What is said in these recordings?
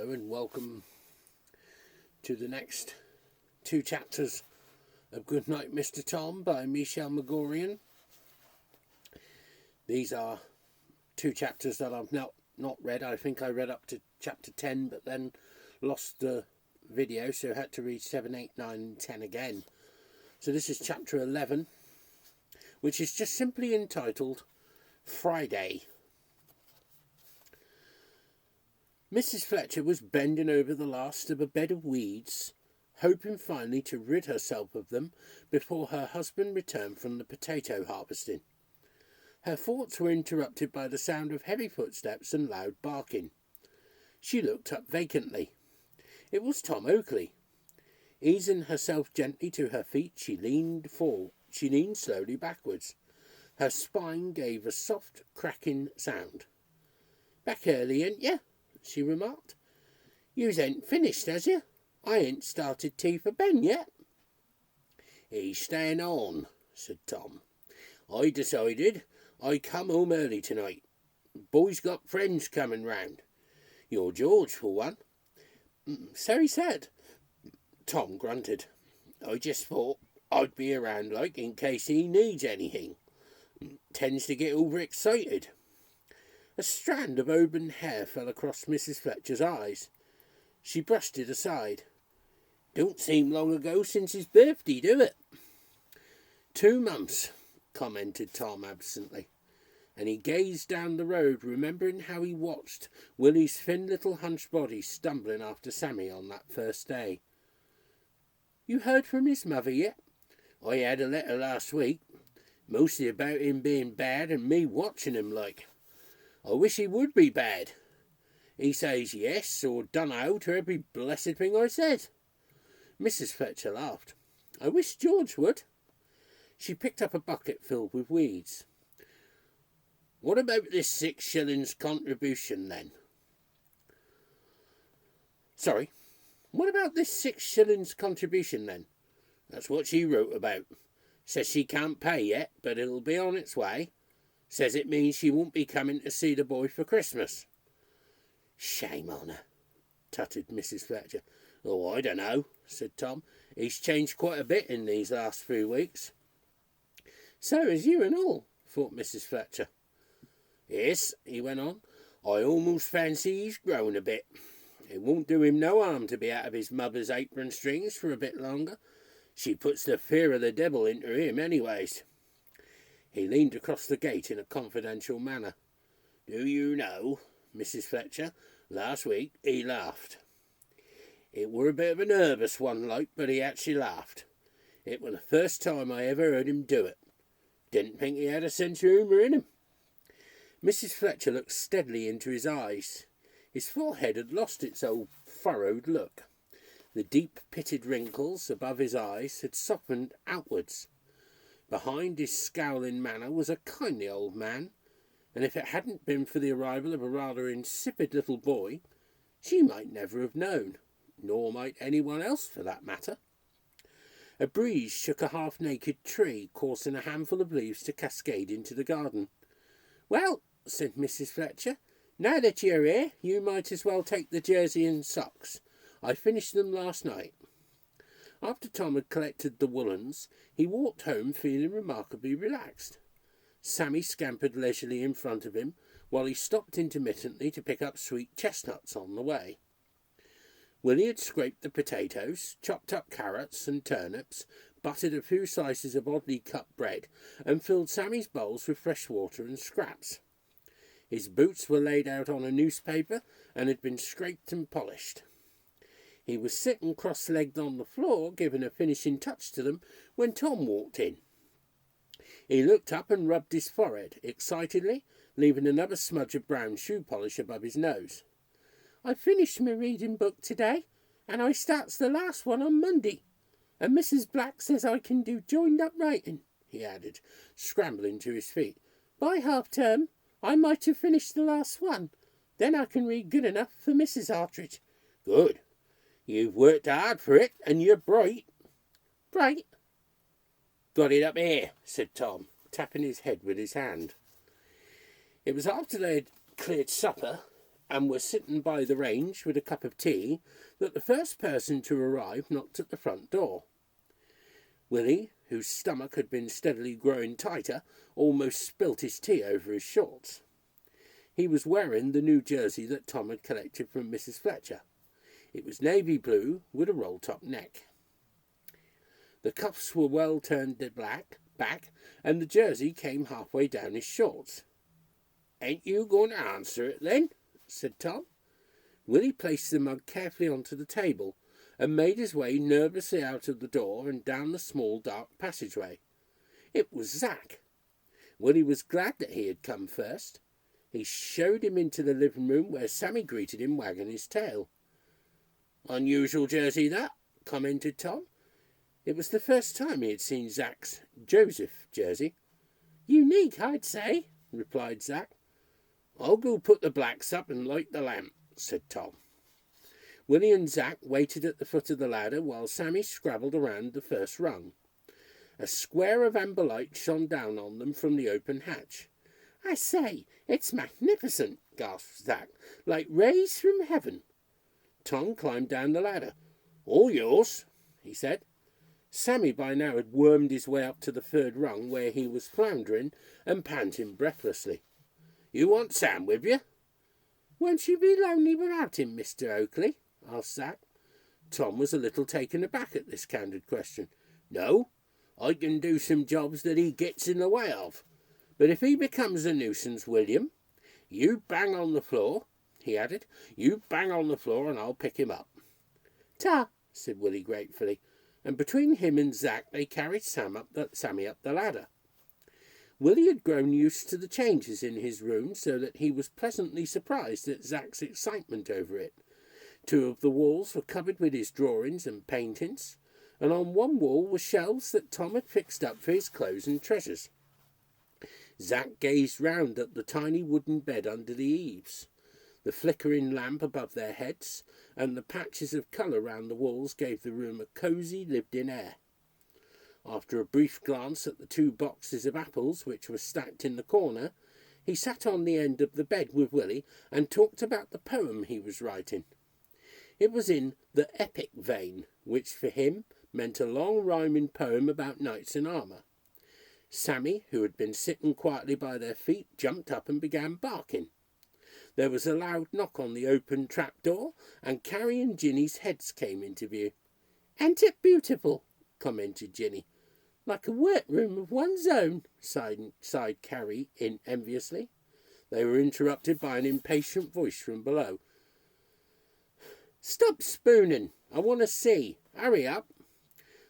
Hello and welcome to the next two chapters of Goodnight Mister Tom by Michelle Magorian. These are two chapters that I've not read. I think I read up to chapter 10 but then lost the video, so I had to read 7, 8, 9 and 10 again. So this is chapter 11, which is just simply entitled Friday. Mrs. Fletcher was bending over the last of a bed of weeds, hoping finally to rid herself of them before her husband returned from the potato harvesting. Her thoughts were interrupted by the sound of heavy footsteps and loud barking. She looked up vacantly. It was Tom Oakley. Easing herself gently to her feet, she leaned slowly backwards. Her spine gave a soft, cracking sound. "Back early, ain't you?" she remarked. "Yous ain't finished, has you? I ain't started tea for Ben yet." "He's staying on," said Tom. "I decided I'd come home early tonight. Boy's got friends coming round. Your George, for one." "So he said." Tom grunted. "I just thought I'd be around like in case he needs anything. Tends to get overexcited." A strand of auburn hair fell across Mrs. Fletcher's eyes. She brushed it aside. "Don't seem long ago since his birthday, do it?" 2 months, commented Tom absently, and he gazed down the road, remembering how he watched Willie's thin little hunched body stumbling after Sammy on that first day. "You heard from his mother yet?" "I had a letter last week, mostly about him being bad and me watching him like. I wish he would be bad. He says yes or dunno to every blessed thing I said." Mrs. Fletcher laughed. "I wish George would." She picked up a bucket filled with weeds. "What about this 6 shillings contribution then?" "Sorry, what about this 6 shillings contribution then?" "That's what she wrote about. Says she can't pay yet, but it'll be on its way. Says it means she won't be coming to see the boy for Christmas." "Shame on her," tutted Mrs. Fletcher. "Oh, I don't know," said Tom. "He's changed quite a bit in these last few weeks." "So has you and all," thought Mrs. Fletcher. "Yes," he went on, "I almost fancy he's grown a bit. It won't do him no harm to be out of his mother's apron strings for a bit longer. She puts the fear of the devil into him anyways." He leaned across the gate in a confidential manner. "Do you know, Mrs. Fletcher, last week he laughed. It were a bit of a nervous one like, but he actually laughed. It were the first time I ever heard him do it. Didn't think he had a sense of humour in him." Mrs. Fletcher looked steadily into his eyes. His forehead had lost its old furrowed look. The deep pitted wrinkles above his eyes had softened outwards. Behind his scowling manner was a kindly old man, and if it hadn't been for the arrival of a rather insipid little boy, she might never have known, nor might anyone else for that matter. A breeze shook a half-naked tree, causing a handful of leaves to cascade into the garden. "Well," said Mrs. Fletcher, "now that you're here, you might as well take the jersey and socks. I finished them last night." After Tom had collected the woolens, he walked home feeling remarkably relaxed. Sammy scampered leisurely in front of him, while he stopped intermittently to pick up sweet chestnuts on the way. Willie had scraped the potatoes, chopped up carrots and turnips, buttered a few slices of oddly cut bread, and filled Sammy's bowls with fresh water and scraps. His boots were laid out on a newspaper and had been scraped and polished. He was sitting cross-legged on the floor, giving a finishing touch to them, when Tom walked in. He looked up and rubbed his forehead excitedly, leaving another smudge of brown shoe polish above his nose. "I finished my reading book today, and I starts the last one on Monday. And Mrs. Black says I can do joined-up writing," he added, scrambling to his feet. "By half-term, I might have finished the last one. Then I can read good enough for Mrs. Partridge." "Good. You've worked hard for it, and you're bright." "Bright?" "Got it up here," said Tom, tapping his head with his hand. It was after they had cleared supper and were sitting by the range with a cup of tea that the first person to arrive knocked at the front door. Willie, whose stomach had been steadily growing tighter, almost spilt his tea over his shorts. He was wearing the new jersey that Tom had collected from Mrs. Fletcher. It was navy blue with a roll-top neck. The cuffs were well turned back, and the jersey came halfway down his shorts. "Ain't you going to answer it, then?" said Tom. Willie placed the mug carefully onto the table and made his way nervously out of the door and down the small dark passageway. It was Zack. Willie was glad that he had come first. He showed him into the living room, where Sammy greeted him, wagging his tail. "Unusual jersey, that," commented Tom. It was the first time he had seen Zack's Joseph jersey. "Unique, I'd say," replied Zack. "I'll go put the blacks up and light the lamp," said Tom. Willie and Zack waited at the foot of the ladder while Sammy scrabbled around the first rung. A square of amber light shone down on them from the open hatch. "I say, it's magnificent," gasped Zack, "like rays from heaven." Tom climbed down the ladder. "All yours," he said. Sammy by now had wormed his way up to the third rung, where he was floundering and panting breathlessly. "You want Sam with you?" "Won't you be lonely without him, Mr. Oakley?" asked Zack. Tom was a little taken aback at this candid question. "No, I can do some jobs that he gets in the way of. But if he becomes a nuisance, William, you bang on the floor," he added. "You bang on the floor and I'll pick him up." "Ta," said Willie gratefully, and between him and Zack they carried Sammy up the ladder. Willie had grown used to the changes in his room, so that he was pleasantly surprised at Zack's excitement over it. 2 of the walls were covered with his drawings and paintings, and on one wall were shelves that Tom had fixed up for his clothes and treasures. Zack gazed round at the tiny wooden bed under the eaves. The flickering lamp above their heads and the patches of colour round the walls gave the room a cosy, lived-in air. After a brief glance at the 2 boxes of apples which were stacked in the corner, he sat on the end of the bed with Willie and talked about the poem he was writing. It was in the epic vein, which for him meant a long rhyming poem about knights in armour. Sammy, who had been sitting quietly by their feet, jumped up and began barking. There was a loud knock on the open trapdoor, and Carrie and Ginny's heads came into view. "Ain't it beautiful?" commented Ginny. "Like a workroom of one's own," sighed Carrie enviously. They were interrupted by an impatient voice from below. "Stop spooning! I want to see. Hurry up!"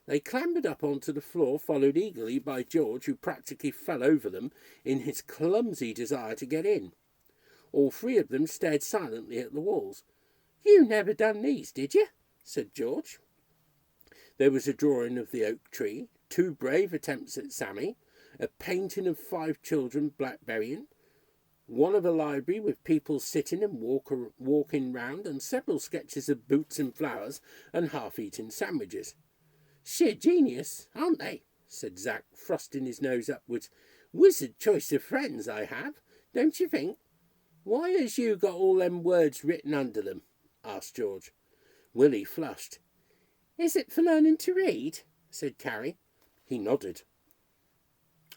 They clambered up onto the floor, followed eagerly by George, who practically fell over them in his clumsy desire to get in. All 3 of them stared silently at the walls. "You never done these, did you?" said George. There was a drawing of the oak tree, 2 brave attempts at Sammy, a painting of 5 children blackberrying, one of a library with people sitting and walking round, and several sketches of boots and flowers and half-eaten sandwiches. "Sheer genius, aren't they?" said Zack, thrusting his nose upwards. "Wizard choice of friends I have, don't you think?" "Why has you got all them words written under them?" asked George. Willie flushed. "Is it for learning to read?" said Carrie. He nodded.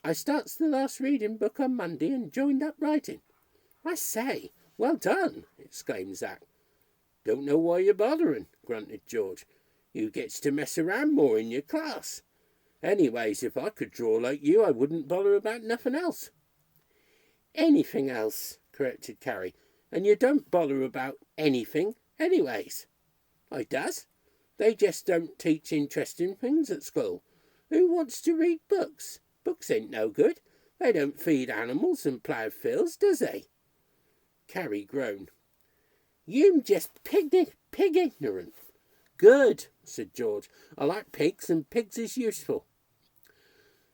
"I starts the last reading book on Monday and joined up writing." "I say, well done!" exclaimed Zack. "Don't know why you're bothering," grunted George. "You gets to mess around more in your class. Anyways, if I could draw like you, I wouldn't bother about nothing else." "Anything else," corrected Carrie. "And you don't bother about anything, anyways." "I does. They just don't teach interesting things at school. Who wants to read books? Books ain't no good. They don't feed animals and plough fields, does they?" Carrie groaned. "You just pig ignorant." "Good," said George. "I like pigs, and pigs is useful."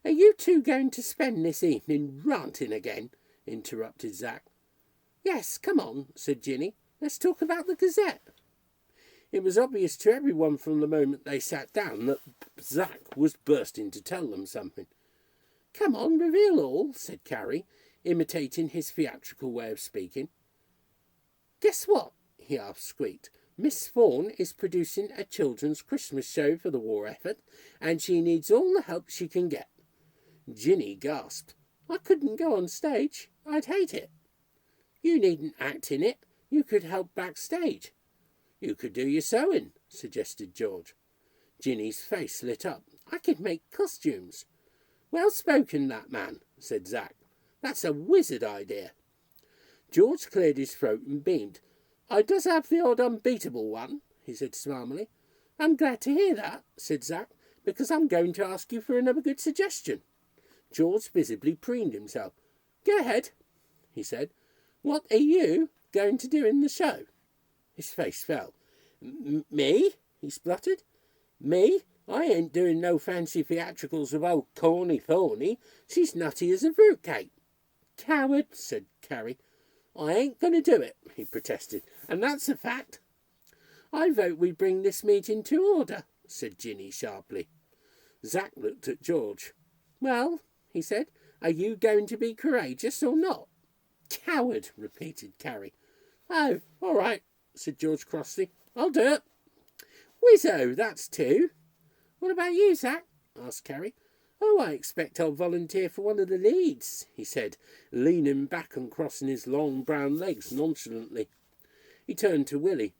"Are you 2 going to spend this evening ranting again?" interrupted Zack. "Yes, come on," said Ginny. "Let's talk about the Gazette." It was obvious to everyone from the moment they sat down that Zack was bursting to tell them something. "Come on, reveal all," said Carrie, imitating his theatrical way of speaking. Guess what? He half squeaked. Miss Fawn is producing a children's Christmas show for the war effort, and she needs all the help she can get. Ginny gasped. I couldn't go on stage. I'd hate it. You needn't act in it. You could help backstage. You could do your sewing, suggested George. Ginny's face lit up. I could make costumes. Well spoken, that man, said Zack. That's a wizard idea. George cleared his throat and beamed. I does have the odd unbeatable one, he said smarmily. I'm glad to hear that, said Zack, because I'm going to ask you for another good suggestion. George visibly preened himself. Go ahead, he said. What are you going to do in the show? His face fell. Me? He spluttered. Me? I ain't doing no fancy theatricals of old Corny Thorny. She's nutty as a fruitcake. Coward, said Carrie. I ain't going to do it, he protested, and that's a fact. I vote we bring this meeting to order, said Ginny sharply. Zack looked at George. Well, he said, are you going to be courageous or not? Coward, repeated Carrie. Oh, all right, said George crossly. I'll do it. Whizzo, that's two. What about you, Zack? Asked Carrie. Oh, I expect I'll volunteer for one of the leads, he said, leaning back and crossing his long brown legs nonchalantly. He turned to Willie.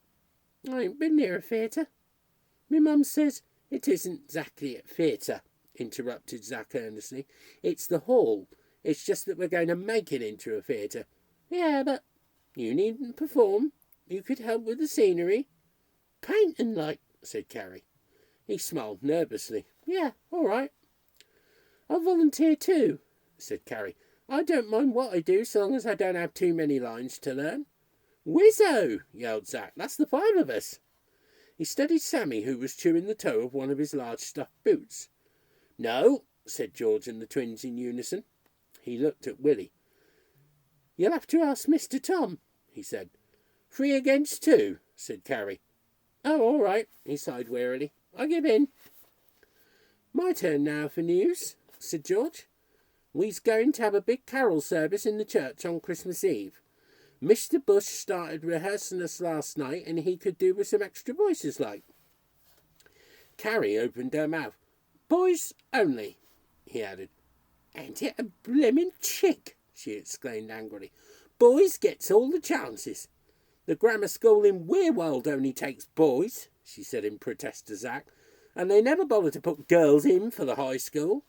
I ain't been near a theatre. Me mum says it isn't exactly a theatre, interrupted Zack earnestly. It's the hall. It's just that we're going to make it into a theatre. Yeah, but you needn't perform. You could help with the scenery. Painting like, said Carrie. He smiled nervously. Yeah, all right. I'll volunteer too, said Carrie. I don't mind what I do so long as I don't have too many lines to learn. Whizzo, yelled Zack. That's the five of us. He studied Sammy, who was chewing the toe of one of his large stuffed boots. No, said George and the twins in unison. He looked at Willie. You'll have to ask Mr. Tom, he said. 3 against 2, said Carrie. Oh, all right, he sighed wearily. I give in. My turn now for news, said George. We's going to have a big carol service in the church on Christmas Eve. Mr. Bush started rehearsing us last night, and he could do with some extra voices like. Carrie opened her mouth. Boys only, he added. Ain't it a blimmin' chick, she exclaimed angrily. Boys gets all the chances. The grammar school in Weirworld only takes boys, she said in protest to Zack, and they never bother to put girls in for the high school.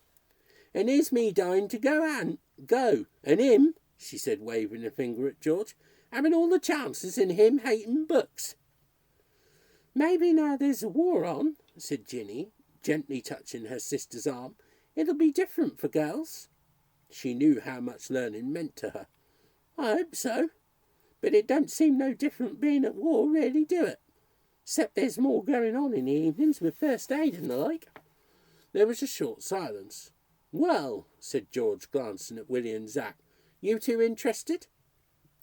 And here's me dying to go, and him, she said, waving a finger at George, having all the chances and him hating books. Maybe now there's a war on, said Ginny, gently touching her sister's arm, it'll be different for girls. She knew how much learning meant to her. I hope so. But it don't seem no different being at war, really, do it? Except there's more going on in the evenings with first aid and the like. There was a short silence. Well, said George, glancing at Willie and Zack, you two interested?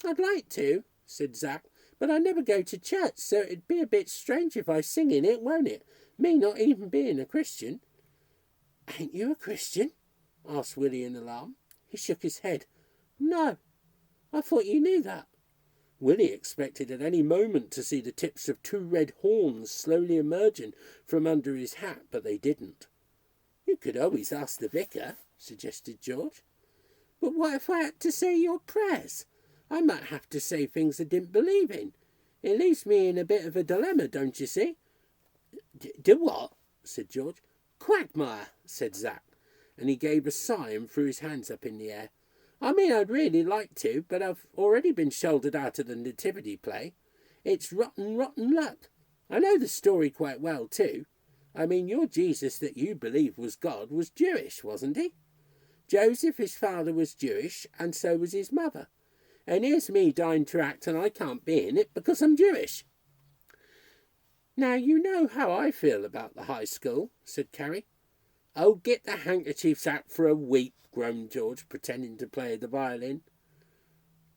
I'd like to, said Zack, but I never go to church, so it'd be a bit strange if I sing in it, won't it? Me not even being a Christian. Ain't you a Christian? Asked Willie in alarm. He shook his head. No, I thought you knew that. Willie expected at any moment to see the tips of 2 red horns slowly emerging from under his hat, but they didn't. You could always ask the vicar, suggested George. But what if I had to say your prayers? I might have to say things I didn't believe in. It leaves me in a bit of a dilemma, don't you see? Do what? Said George. Quagmire, said Zack, and he gave a sigh and threw his hands up in the air. I mean, I'd really like to, but I've already been shouldered out of the nativity play. It's rotten, rotten luck. I know the story quite well, too. I mean, your Jesus that you believe was God was Jewish, wasn't he? Joseph, his father, was Jewish, and so was his mother. And here's me dying to act, and I can't be in it because I'm Jewish. Now, you know how I feel about the high school, said Carrie. Oh, get the handkerchiefs out for a week, groaned George, pretending to play the violin.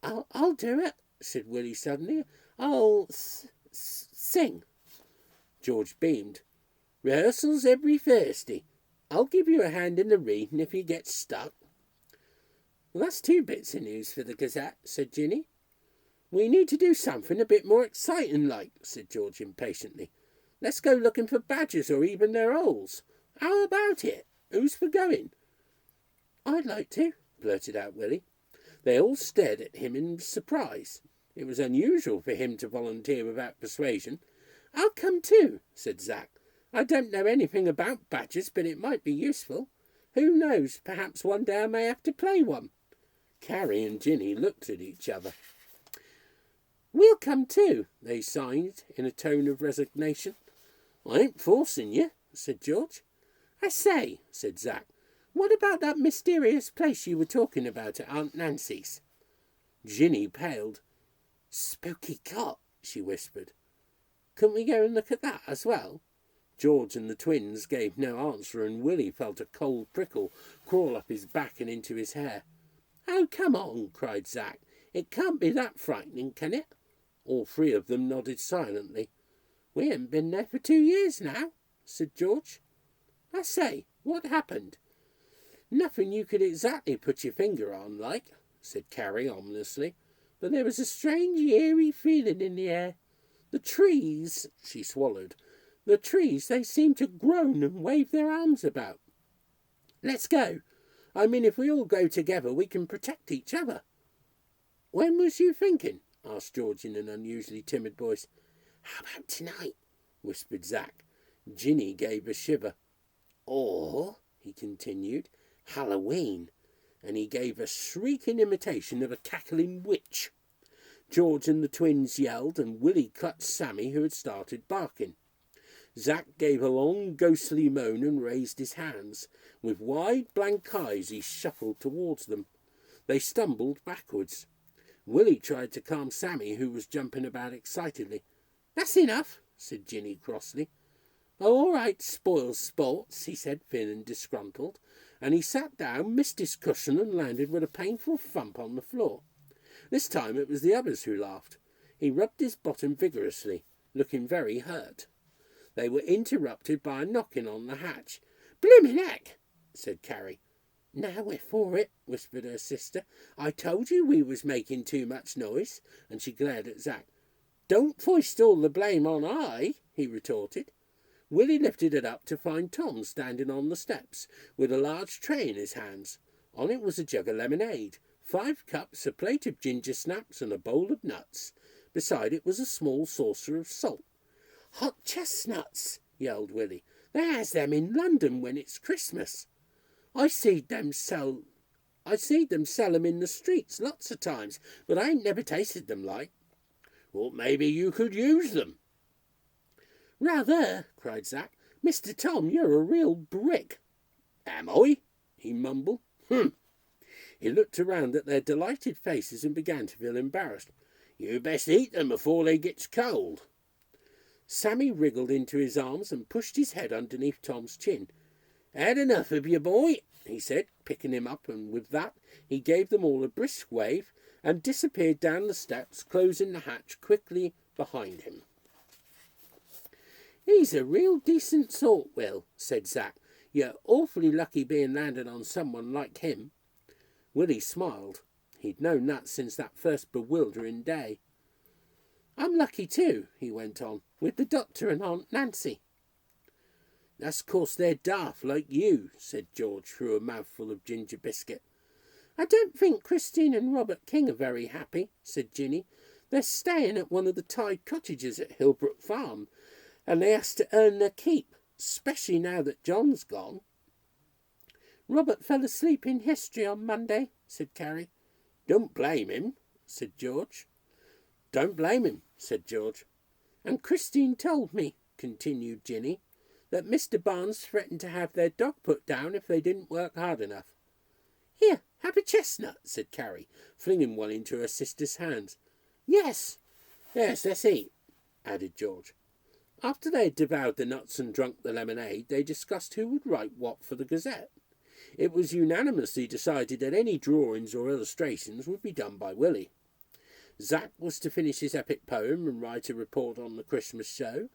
I'll do it, said Willie suddenly. I'll sing. George beamed. Rehearsals every Thursday. I'll give you a hand in the reading if you get stuck. Well, that's 2 bits of news for the Gazette, said Ginny. We need to do something a bit more exciting like, said George impatiently. Let's go looking for badgers or even their holes. How about it? Who's for going? I'd like to, blurted out Willie. They all stared at him in surprise. It was unusual for him to volunteer without persuasion. I'll come too, said Zack. I don't know anything about badgers, but it might be useful. Who knows, perhaps one day I may have to play one. Carrie and Ginny looked at each other. We'll come too, they sighed in a tone of resignation. I ain't forcing you, said George. I say, said Zack, what about that mysterious place you were talking about at Aunt Nancy's? Ginny paled. Spooky cot, she whispered. Couldn't we go and look at that as well? George and the twins gave no answer, and Willie felt a cold prickle crawl up his back and into his hair. Oh, come on, cried Zack. It can't be that frightening, can it? All three of them nodded silently. We haven't been there for 2 years now, said George. I say, what happened? Nothing you could exactly put your finger on, like, said Carrie ominously, but there was a strange, eerie feeling in the air. The trees, she swallowed, the trees, they seemed to groan and wave their arms about. Let's go. I mean, if we all go together, we can protect each other. When was you thinking? Asked George in an unusually timid voice. How about tonight? Whispered Zack. Ginny gave a shiver. Or, he continued, Halloween. And he gave a shrieking imitation of a cackling witch. George and the twins yelled, and Willie clutched Sammy, who had started barking. Zack gave a long, ghostly moan and raised his hands. With wide, blank eyes, he shuffled towards them. They stumbled backwards. Willie tried to calm Sammy, who was jumping about excitedly. That's enough, said Ginny crossly. Oh, all right, spoil sports, he said, feeling disgruntled, and he sat down, missed his cushion, and landed with a painful thump on the floor. This time it was the others who laughed. He rubbed his bottom vigorously, looking very hurt. They were interrupted by a knocking on the hatch. Blimmin' heck, said Carrie. Now we're for it, whispered her sister. I told you we was making too much noise, and she glared at Zack. Don't foist all the blame on I, he retorted. Willie lifted it up to find Tom standing on the steps, with a large tray in his hands. On it was a jug of lemonade, 5 cups, a plate of ginger snaps, and a bowl of nuts. Beside it was a small saucer of salt. Hot chestnuts, yelled Willie. They has them in London when it's Christmas. I seed them sell 'em in the streets lots of times, but I ain't never tasted them like. Well, maybe you could use them. Rather, cried Zack. Mr. Tom, you're a real brick. Am I? He mumbled. He looked around at their delighted faces and began to feel embarrassed. You best eat them before they gets cold. Sammy wriggled into his arms and pushed his head underneath Tom's chin. Had enough of you, boy, he said, picking him up, and with that he gave them all a brisk wave and disappeared down the steps, closing the hatch quickly behind him. He's a real decent sort, Will, said Zack. You're awfully lucky being landed on someone like him. Willie smiled. He'd known that since that first bewildering day. I'm lucky too, he went on, with the doctor and Aunt Nancy. That's 'cause they're daft like you, said George through a mouthful of ginger biscuit. I don't think Christine and Robert King are very happy, said Ginny. They're staying at one of the Tide cottages at Hillbrook Farm, and they has to earn their keep, especially now that John's gone. Robert fell asleep in history on Monday, said Carrie. Don't blame him, said George. Don't blame him, said George. And Christine told me, continued Ginny, that Mr. Barnes threatened to have their dog put down if they didn't work hard enough. Here, have a chestnut, said Carrie, flinging one into her sister's hands. Yes, let's eat, added George. After they had devoured the nuts and drunk the lemonade, they discussed who would write what for the Gazette. It was unanimously decided that any drawings or illustrations would be done by Willie. Zack was to finish his epic poem and write a report on the Christmas show.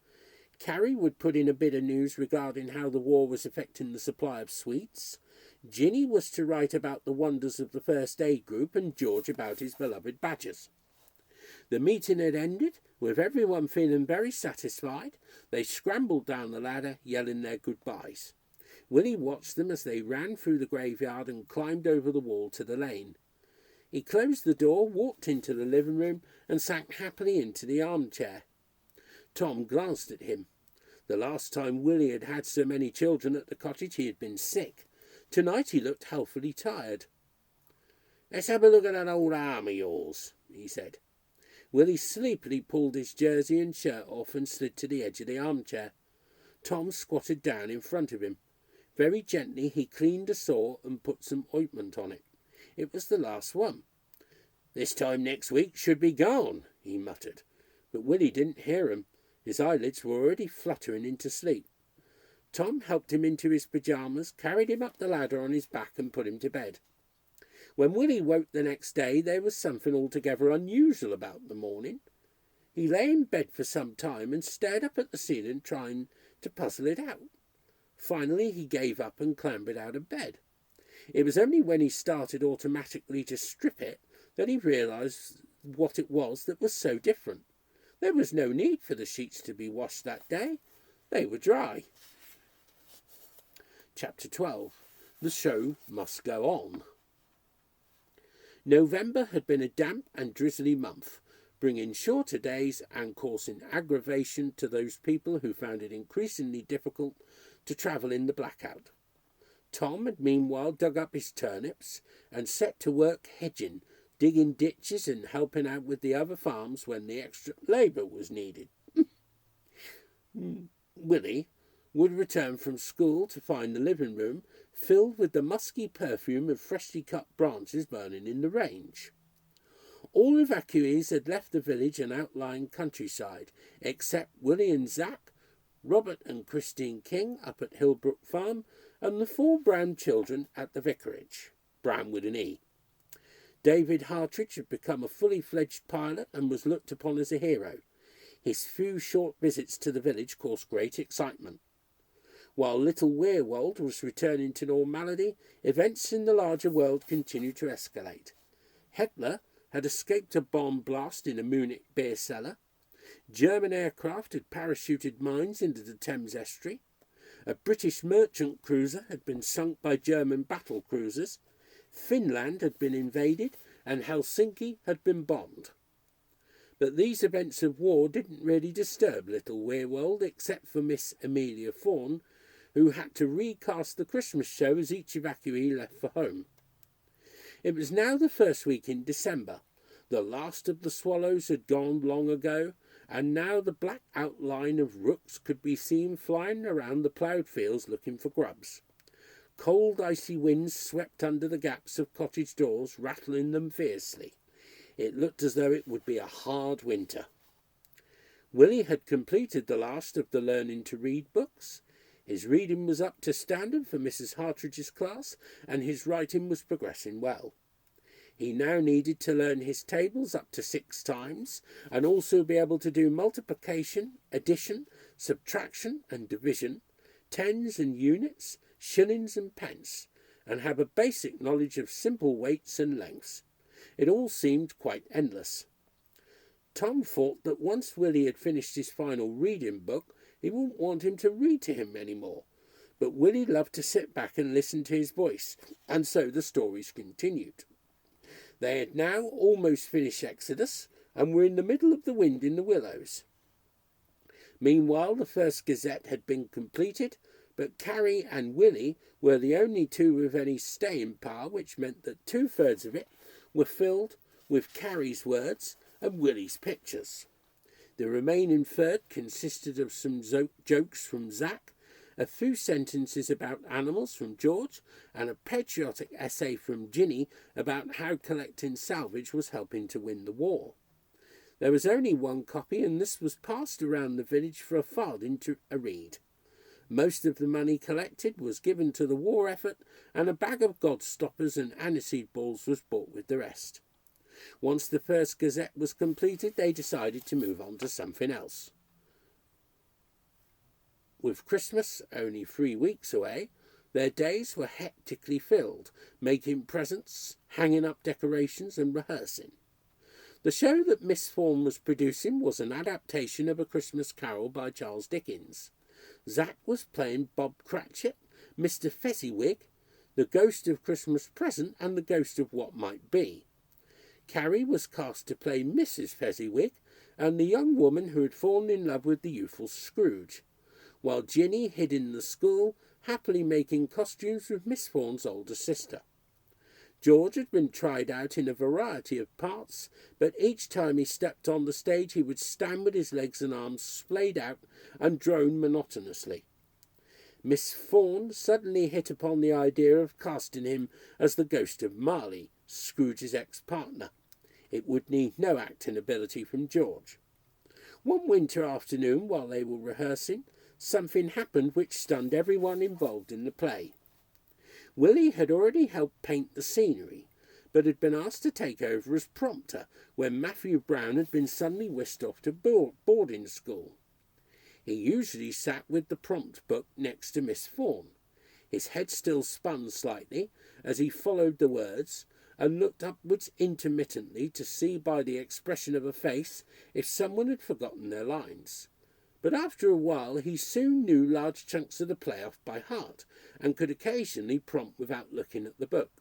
Carrie would put in a bit of news regarding how the war was affecting the supply of sweets. Ginny was to write about the wonders of the first aid group, and George about his beloved badgers. The meeting had ended, with everyone feeling very satisfied. They scrambled down the ladder, yelling their goodbyes. Willie watched them as they ran through the graveyard and climbed over the wall to the lane. He closed the door, walked into the living room, and sank happily into the armchair. Tom glanced at him. The last time Willie had had so many children at the cottage he had been sick. Tonight he looked healthily tired. "Let's have a look at that old arm of yours," he said. Willie sleepily pulled his jersey and shirt off and slid to the edge of the armchair. Tom squatted down in front of him. Very gently he cleaned a sore and put some ointment on it. It was the last one. "This time next week should be gone," he muttered. But Willie didn't hear him. His eyelids were already fluttering into sleep. Tom helped him into his pyjamas, carried him up the ladder on his back and put him to bed. When Willie woke the next day, there was something altogether unusual about the morning. He lay in bed for some time and stared up at the ceiling, trying to puzzle it out. Finally, he gave up and clambered out of bed. It was only when he started automatically to strip it that he realised what it was that was so different. There was no need for the sheets to be washed that day. They were dry. Chapter 12. The show must go on. November had been a damp and drizzly month, bringing shorter days and causing aggravation to those people who found it increasingly difficult to travel in the blackout. Tom had meanwhile dug up his turnips and set to work hedging, digging ditches and helping out with the other farms when the extra labour was needed. Willie would return from school to find the living room filled with the musky perfume of freshly cut branches burning in the range. All evacuees had left the village and outlying countryside, except Willie and Zack, Robert and Christine King up at Hillbrook Farm, and the 4 Brown children at the vicarage. Brown with an E. David Hartridge had become a fully fledged pilot and was looked upon as a hero. His few short visits to the village caused great excitement. While little Weirwold was returning to normality, events in the larger world continued to escalate. Heckler had escaped a bomb blast in a Munich beer cellar. German aircraft had parachuted mines into the Thames estuary. A British merchant cruiser had been sunk by German battle cruisers. Finland had been invaded, and Helsinki had been bombed. But these events of war didn't really disturb little Weirwold, except for Miss Amelia Fawn, who had to recast the Christmas show as each evacuee left for home. It was now the first week in December. The last of the swallows had gone long ago, and now the black outline of rooks could be seen flying around the ploughed fields looking for grubs. Cold, icy winds swept under the gaps of cottage doors, rattling them fiercely. It looked as though it would be a hard winter. Willie had completed the last of the learning to read books. His reading was up to standard for Mrs. Hartridge's class, and his writing was progressing well. He now needed to learn his tables up to 6 times, and also be able to do multiplication, addition, subtraction and division, tens and units, shillings and pence, and have a basic knowledge of simple weights and lengths. It all seemed quite endless. Tom thought that once Willie had finished his final reading book, he wouldn't want him to read to him any more. But Willie loved to sit back and listen to his voice, and so the stories continued. They had now almost finished Exodus, and were in the middle of the Wind in the Willows. Meanwhile, the first Gazette had been completed, but Carrie and Willie were the only 2 with any staying power, which meant that 2/3 of it were filled with Carrie's words and Willie's pictures. The remaining third consisted of some jokes from Zack, a few sentences about animals from George, and a patriotic essay from Ginny about how collecting salvage was helping to win the war. There was only 1 copy, and this was passed around the village for a farthing to a read. Most of the money collected was given to the war effort, and a bag of Godstoppers and aniseed balls was bought with the rest. Once the first Gazette was completed, they decided to move on to something else. With Christmas only 3 weeks away, their days were hectically filled, making presents, hanging up decorations and rehearsing. The show that Miss Fawn was producing was an adaptation of A Christmas Carol by Charles Dickens. Zack was playing Bob Cratchit, Mr. Fezziwig, the Ghost of Christmas Present, and the Ghost of What Might Be. Carrie was cast to play Mrs. Fezziwig and the young woman who had fallen in love with the youthful Scrooge, while Ginny hid in the school, happily making costumes with Miss Fawn's older sister. George had been tried out in a variety of parts, but each time he stepped on the stage he would stand with his legs and arms splayed out and drone monotonously. Miss Fawn suddenly hit upon the idea of casting him as the ghost of Marley, Scrooge's ex-partner. It would need no acting ability from George. One winter afternoon, while they were rehearsing, something happened which stunned everyone involved in the play. Willie had already helped paint the scenery, but had been asked to take over as prompter when Matthew Brown had been suddenly whisked off to boarding school. He usually sat with the prompt book next to Miss Fawn. His head still spun slightly as he followed the words and looked upwards intermittently to see by the expression of a face if someone had forgotten their lines. But after a while he soon knew large chunks of the play off by heart, and could occasionally prompt without looking at the book.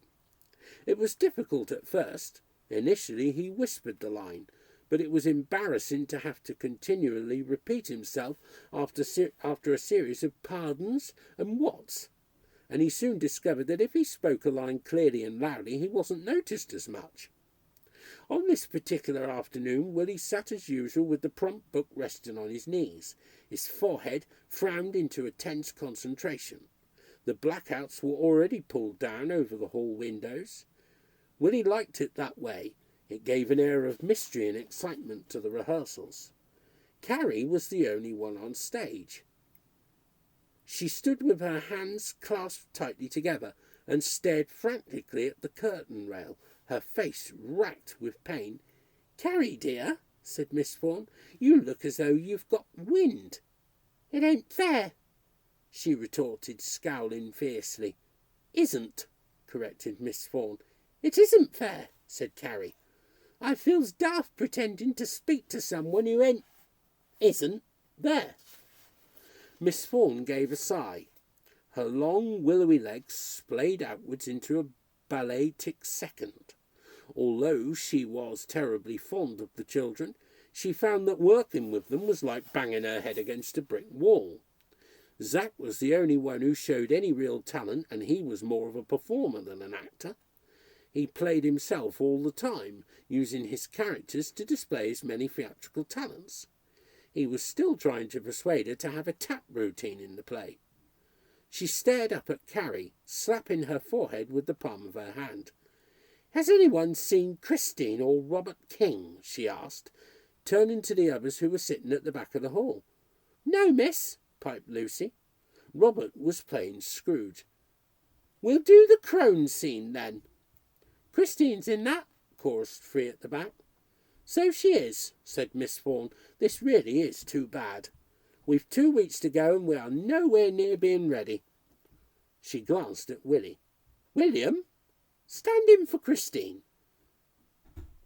It was difficult at first. Initially he whispered the line, but it was embarrassing to have to continually repeat himself after a series of pardons and whats, and he soon discovered that if he spoke a line clearly and loudly he wasn't noticed as much. On this particular afternoon Willie sat as usual with the prompt book resting on his knees. His forehead frowned into a tense concentration. The blackouts were already pulled down over the hall windows. Willie liked it that way. It gave an air of mystery and excitement to the rehearsals. Carrie was the only one on stage. She stood with her hands clasped tightly together and stared frantically at the curtain rail, her face racked with pain. "Carrie, dear," said Miss Fawn, "you look as though you've got wind." "It ain't fair," she retorted, scowling fiercely. "Isn't," corrected Miss Fawn. "It isn't fair," said Carrie. "I feels daft pretending to speak to someone who isn't there." Miss Fawn gave a sigh. Her long, willowy legs splayed outwards into a ballet tic-second. Although she was terribly fond of the children, she found that working with them was like banging her head against a brick wall. Zack was the only one who showed any real talent, and he was more of a performer than an actor. He played himself all the time, using his characters to display his many theatrical talents. He was still trying to persuade her to have a tap routine in the play. She stared up at Carrie, slapping her forehead with the palm of her hand. "Has anyone seen Christine or Robert King?" she asked, turning to the others who were sitting at the back of the hall. "No, miss," piped Lucy. Robert was playing Scrooge. "We'll do the crone scene, then." "Christine's in that," chorused three at the back. "So she is," said Miss Fawn. "This really is too bad. We've 2 weeks to go and we are nowhere near being ready." She glanced at Willie. "William, stand in for Christine."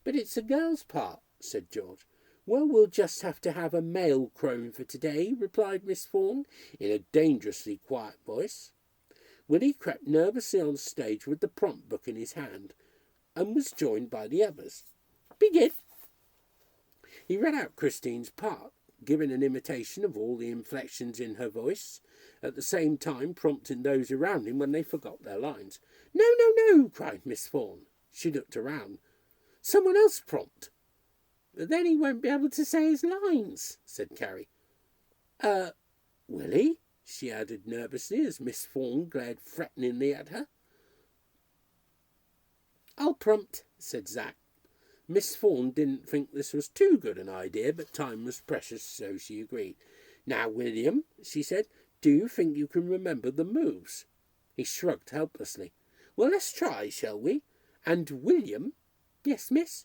"But it's a girl's part," said George. "Well, we'll just have to have a male crone for today," replied Miss Fawn in a dangerously quiet voice. Willie crept nervously on stage with the prompt book in his hand, and was joined by the others. "Begin." He read out Christine's part, giving an imitation of all the inflections in her voice, at the same time prompting those around him when they forgot their lines. "No, no, no," cried Miss Fawn. She looked around. "Someone else prompt." "Then he won't be able to say his lines," said Carrie. Willie?" she added nervously as Miss Fawn glared threateningly at her. "I'll prompt," said Zack. Miss Fawn didn't think this was too good an idea, but time was precious, so she agreed. "Now, William," she said, "do you think you can remember the moves?" He shrugged helplessly. "Well, let's try, shall we? And, William—" "Yes, miss?"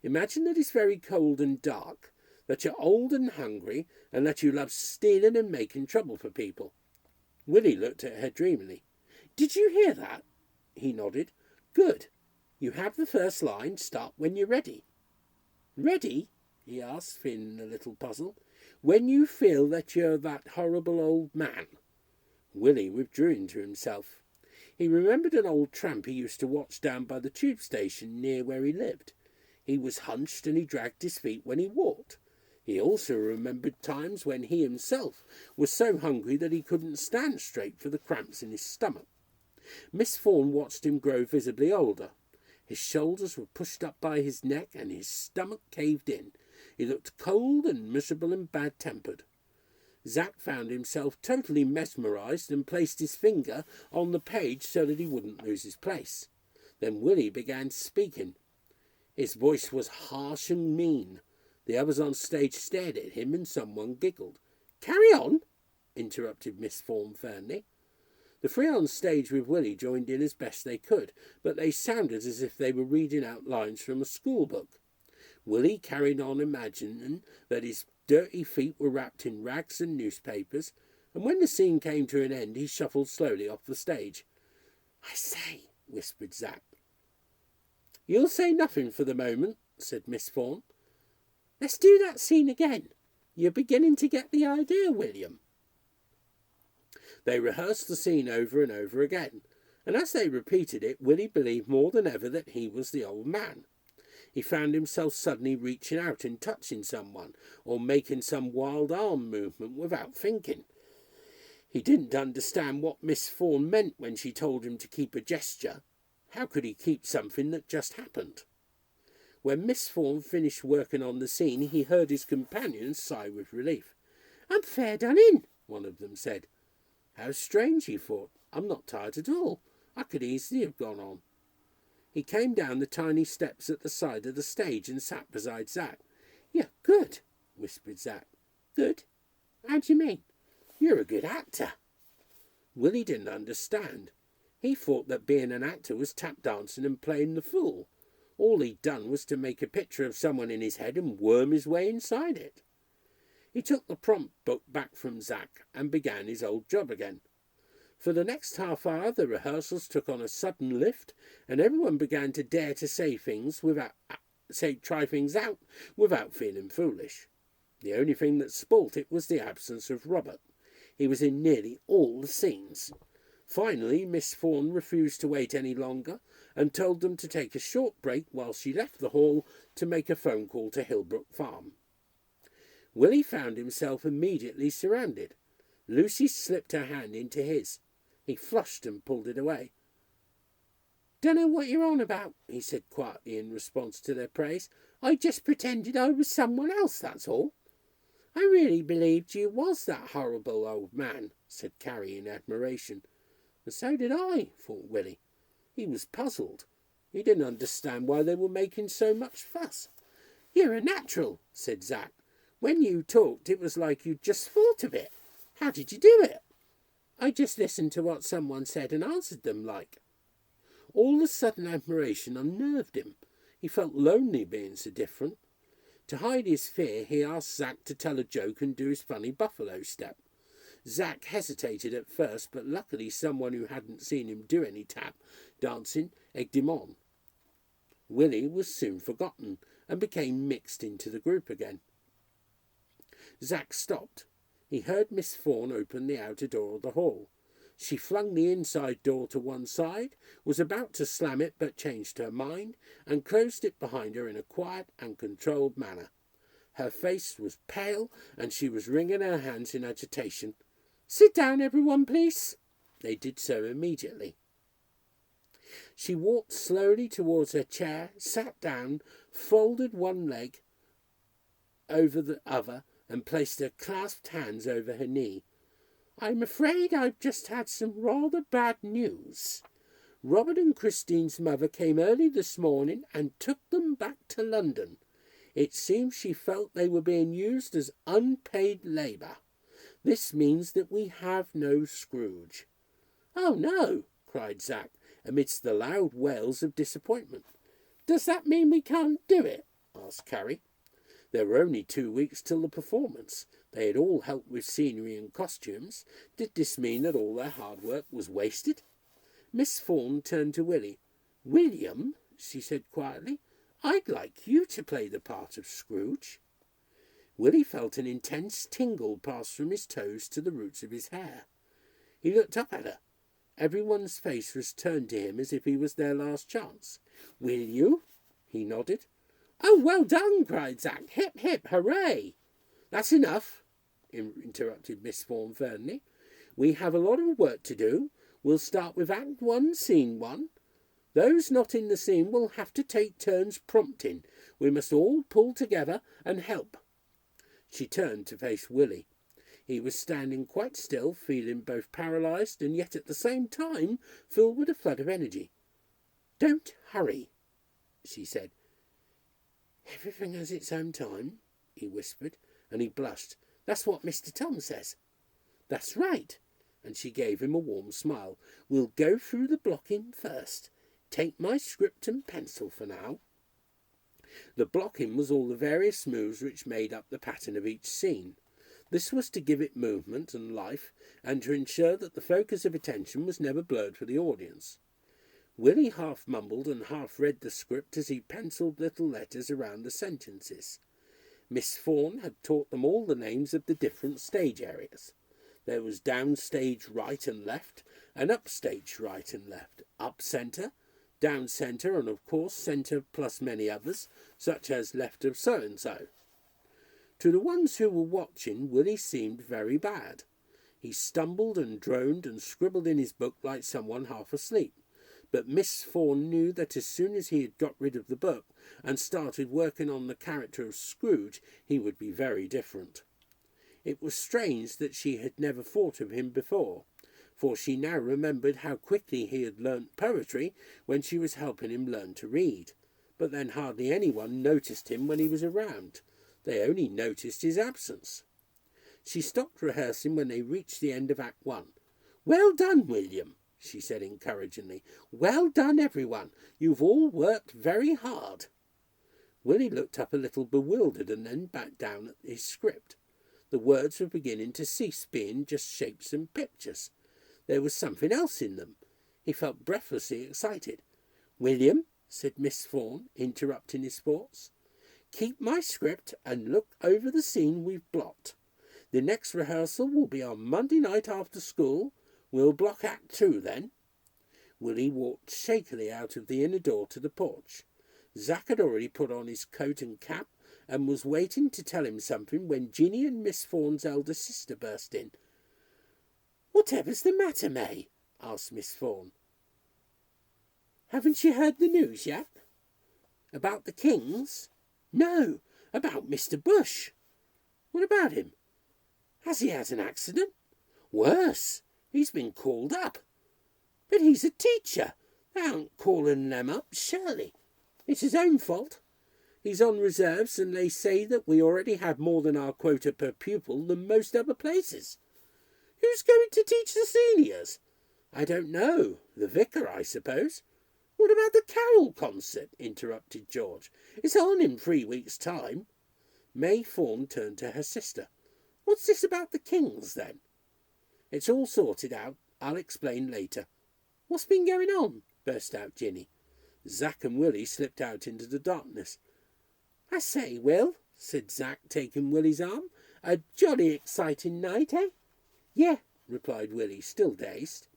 "Imagine that it's very cold and dark, that you're old and hungry, and that you love stealing and making trouble for people." Willie looked at her dreamily. "Did you hear that?" He nodded. "Good. You have the first line. Start when you're ready." Ready? He asked, feeling a little puzzled. When you feel that you're that horrible old man. Willie withdrew into himself. He remembered an old tramp he used to watch down by the tube station near where he lived. He was hunched and he dragged his feet when he walked. He also remembered times when he himself was so hungry that he couldn't stand straight for the cramps in his stomach. Miss Fawn watched him grow visibly older. His shoulders were pushed up by his neck and his stomach caved in. He looked cold and miserable and bad-tempered. Zack found himself totally mesmerised and placed his finger on the page so that he wouldn't lose his place. Then Willie began speaking. His voice was harsh and mean. The others on stage stared at him and someone giggled. "Carry on," interrupted Miss Fawn firmly. The three on stage with Willie joined in as best they could, but they sounded as if they were reading out lines from a school book. Willie carried on imagining that his dirty feet were wrapped in rags and newspapers, and when the scene came to an end he shuffled slowly off the stage. "I say," whispered Zack. "You'll say nothing for the moment," said Miss Fawn. "Let's do that scene again. You're beginning to get the idea, William." They rehearsed the scene over and over again, and as they repeated it, Willie believed more than ever that he was the old man. He found himself suddenly reaching out and touching someone, or making some wild arm movement without thinking. He didn't understand what Miss Fawn meant when she told him to keep a gesture. How could he keep something that just happened? When Miss Fawn finished working on the scene, he heard his companions sigh with relief. "I'm fair done in," one of them said. "How strange," he thought. "I'm not tired at all. I could easily have gone on." He came down the tiny steps at the side of the stage and sat beside Zack. "You're good," whispered Zack. "Good? How do you mean?" "You're a good actor." Willie didn't understand. He thought that being an actor was tap dancing and playing the fool. All he'd done was to make a picture of someone in his head and worm his way inside it. He took the prompt book back from Zack and began his old job again. For the next half hour the rehearsals took on a sudden lift, and everyone began to dare to try things out without feeling foolish. The only thing that spoilt it was the absence of Robert. He was in nearly all the scenes. Finally, Miss Fawn refused to wait any longer and told them to take a short break while she left the hall to make a phone call to Hillbrook Farm. Willie found himself immediately surrounded. Lucy slipped her hand into his. He flushed and pulled it away. "Dunno what you're on about," he said quietly in response to their praise. "I just pretended I was someone else, that's all." "I really believed you was that horrible old man," said Carrie in admiration. "And so did I," thought Willie. He was puzzled. He didn't understand why they were making so much fuss. "You're a natural," said Zack. "When you talked, it was like you'd just thought of it. How did you do it?" "I just listened to what someone said and answered them like." All the sudden admiration unnerved him. He felt lonely being so different. To hide his fear, he asked Zack to tell a joke and do his funny buffalo step. Zack hesitated at first, but luckily someone who hadn't seen him do any tap dancing egged him on. Willie was soon forgotten and became mixed into the group again. Zack stopped. He heard Miss Fawn open the outer door of the hall. She flung the inside door to one side, was about to slam it but changed her mind, and closed it behind her in a quiet and controlled manner. Her face was pale, and she was wringing her hands in agitation. "Sit down, everyone, please." They did so immediately. She walked slowly towards her chair, sat down, folded one leg over the other, and placed her clasped hands over her knee. "I'm afraid I've just had some rather bad news. Robert and Christine's mother came early this morning and took them back to London. It seems she felt they were being used as unpaid labour. This means that we have no Scrooge." "Oh, no," cried Zack, amidst the loud wails of disappointment. "Does that mean we can't do it?" asked Carrie. There were only 2 weeks till the performance. They had all helped with scenery and costumes. Did this mean that all their hard work was wasted? Miss Fawn turned to Willie. "William," she said quietly, I'd like you to play the part of Scrooge." Willie felt an intense tingle pass from his toes to the roots of his hair. He looked up at her. Everyone's face was turned to him as if he was their last chance. "Will you?" He nodded. "Oh, well done!" cried Zack. "Hip, hip, hooray!" "That's enough," interrupted Miss Fawn firmly. "We have a lot of work to do. We'll start with Act 1, Scene 1. Those not in the scene will have to take turns prompting. We must all pull together and help." She turned to face Willie. He was standing quite still, feeling both paralysed and yet at the same time filled with a flood of energy. "Don't hurry," she said. "Everything has its own time," he whispered, and he blushed. "That's what Mr. Tom says." "That's right," and she gave him a warm smile. "We'll go through the blocking first. Take my script and pencil for now." The blocking was all the various moves which made up the pattern of each scene. This was to give it movement and life, and to ensure that the focus of attention was never blurred for the audience. Willie half mumbled and half read the script as he penciled little letters around the sentences. Miss Fawn had taught them all the names of the different stage areas. There was downstage right and left, and upstage right and left, up centre, down centre, and of course centre plus many others, such as left of so-and-so. To the ones who were watching, Willie seemed very bad. He stumbled and droned and scribbled in his book like someone half asleep. But Miss Fawn knew that as soon as he had got rid of the book and started working on the character of Scrooge, he would be very different. It was strange that she had never thought of him before, for she now remembered how quickly he had learnt poetry when she was helping him learn to read. But then hardly anyone noticed him when he was around. They only noticed his absence. She stopped rehearsing when they reached the end of Act 1. "Well done, William," she said encouragingly. "Well done, everyone. You've all worked very hard." Willie looked up a little bewildered and then back down at his script. The words were beginning to cease being just shapes and pictures. There was something else in them. He felt breathlessly excited. "William," said Miss Fawn, interrupting his thoughts, "keep my script and look over the scene we've blocked. The next rehearsal will be on Monday night after school. We'll block Act 2 then." Willie walked shakily out of the inner door to the porch. Zack had already put on his coat and cap and was waiting to tell him something when Ginny and Miss Fawn's elder sister burst in. "Whatever's the matter, May?" asked Miss Fawn. "Haven't you heard the news yet?" "About the Kings?" "No, about Mr. Bush." "What about him?" "Has he had an accident?" "Worse. He's been called up." "But he's a teacher. They aren't calling them up, surely." "It's his own fault. He's on reserves, and they say that we already have more than our quota per pupil than most other places." "Who's going to teach the seniors?" "I don't know. The vicar, I suppose." "What about the carol concert?" interrupted George. "It's on in 3 weeks' time." May Fawn turned to her sister. "What's this about the Kings, then?" "It's all sorted out. I'll explain later." "What's been going on?" burst out Ginny. Zack and Willie slipped out into the darkness. "I say, Will," said Zack, taking Willie's arm, "a jolly exciting night, eh?" "Yeah," replied Willie, still dazed.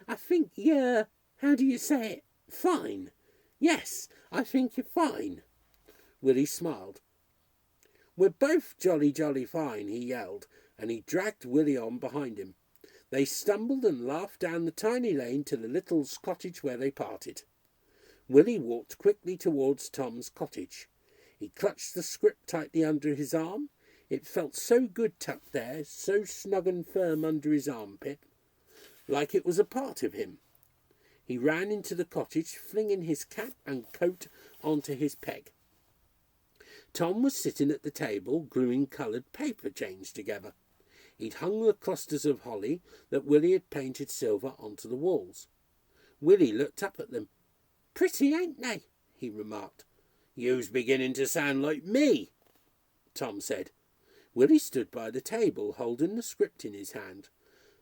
"I think you're, how do you say it, fine." "Yes, I think you're fine." Willie smiled. "We're both jolly fine," he yelled, and he dragged Willie on behind him. They stumbled and laughed down the tiny lane to the little cottage where they parted. Willie walked quickly towards Tom's cottage. He clutched the script tightly under his arm. It felt so good tucked there, so snug and firm under his armpit, like it was a part of him. He ran into the cottage, flinging his cap and coat onto his peg. Tom was sitting at the table, gluing coloured paper chains together. He'd hung the clusters of holly that Willie had painted silver onto the walls. Willie looked up at them. "Pretty, ain't they?" he remarked. "You's beginning to sound like me," Tom said. Willie stood by the table, holding the script in his hand.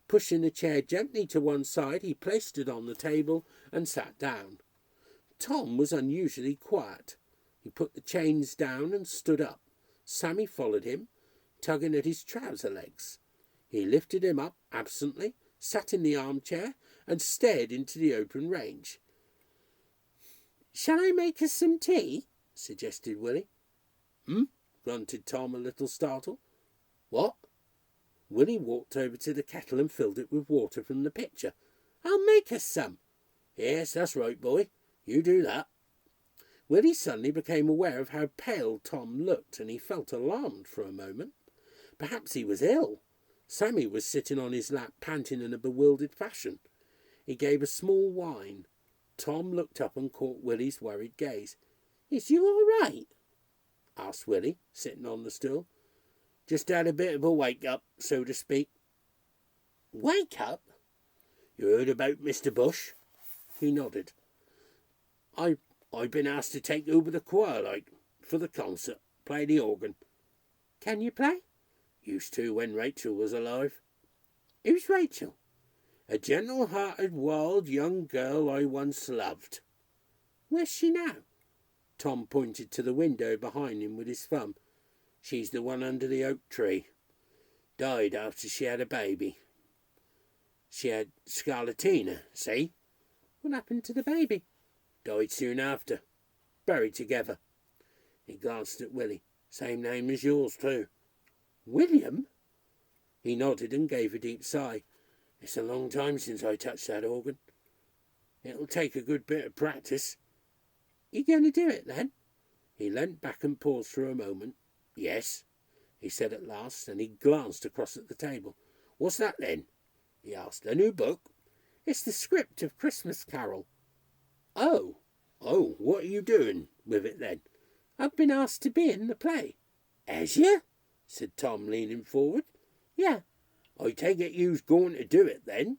Pushing the chair gently to one side, he placed it on the table and sat down. Tom was unusually quiet. He put the chains down and stood up. Sammy followed him, tugging at his trouser legs. He lifted him up absently, sat in the armchair, and stared into the open range. "Shall I make us some tea?" suggested Willie. Grunted Tom, a little startled. "What?" Willie walked over to the kettle and filled it with water from the pitcher. "I'll make us some." "Yes, that's right, boy. You do that." Willie suddenly became aware of how pale Tom looked, and he felt alarmed for a moment. Perhaps he was ill. Sammy was sitting on his lap, panting in a bewildered fashion. He gave a small whine. Tom looked up and caught Willie's worried gaze. "Is you all right?" asked Willie, sitting on the stool. "Just had a bit of a wake-up, so to speak." "Wake-up?" "You heard about Mr. Bush?" He nodded. I've been asked to take over the choir, for the concert, play the organ." "Can you play?" "Used to when Rachel was alive." "Who's Rachel?" "A gentle-hearted, wild young girl I once loved." "Where's she now?" Tom pointed to the window behind him with his thumb. "She's the one under the oak tree. Died after she had a baby. She had scarlatina, see?" "What happened to the baby?" "Died soon after. Buried together." He glanced at Willie. "Same name as yours, too." "William?" He nodded and gave a deep sigh. "It's a long time since I touched that organ. It'll take a good bit of practice." "You going to do it, then?" He leant back and paused for a moment. "Yes," he said at last, and he glanced across at the table. "What's that, then?" he asked. "A new book?" "It's the script of Christmas Carol." Oh, what are you doing with it, then?" "I've been asked to be in the play." "Has you?" said Tom, leaning forward. "Yeah." "I take it you's going to do it, then?"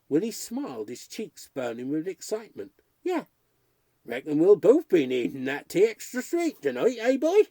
Willie smiled, his cheeks burning with excitement. "Yeah." "Reckon we'll both be needing that tea extra sweet tonight, eh, boy?"